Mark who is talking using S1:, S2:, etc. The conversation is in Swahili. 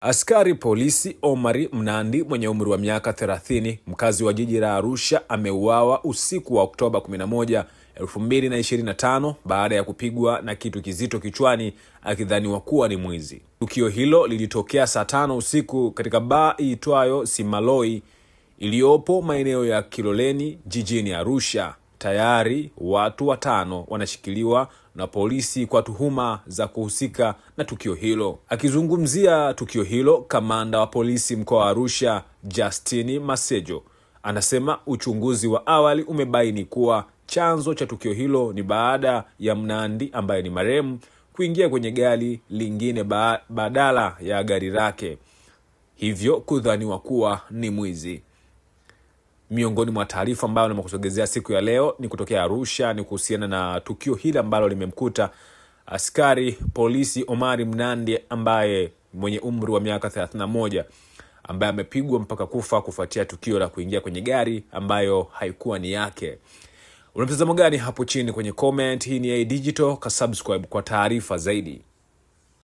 S1: Askari polisi Omari Mnandi mwenye umri wa miaka 30, mkazi wa jiji la Arusha, ameuawa usiku wa Oktoba 11, 2025 baada ya kupigwa na kitu kizito kichwani akidhaniwa kuwa ni mwizi. Tukio hilo lilitokea saa 5 usiku katika baa iitwayo Simaloi iliyopo maeneo ya Kiloleni jijini Arusha. Tayari watu 5 wanashikiliwa na polisi kwa tuhuma za kuhusika na tukio hilo. Akizungumzia tukio hilo, kamanda wa polisi mkoa wa Arusha, Justini Masejo, anasema uchunguzi wa awali umebaini kuwa chanzo cha tukio hilo ni baada ya Mnandi, ambaye ni marehemu, kuingia kwenye gari lingine badala ya gari lake, hivyo kudhaniwa kuwa ni mwizi. Miongoni mwa taarifa ambayo nimekusogezea siku ya leo ni kutokea Arusha, ni kuhusiana na tukio hili ambalo limemkuta askari polisi Omari Mnandi ambaye mwenye umri wa miaka 31, ambaye amepigwa mpaka kufa kufuatia tukio la kuingia kwenye gari ambayo haikuwa ni yake. Unamtazamo gani hapo chini kwenye comment? Hii ni A Digital, ka subscribe kwa taarifa zaidi.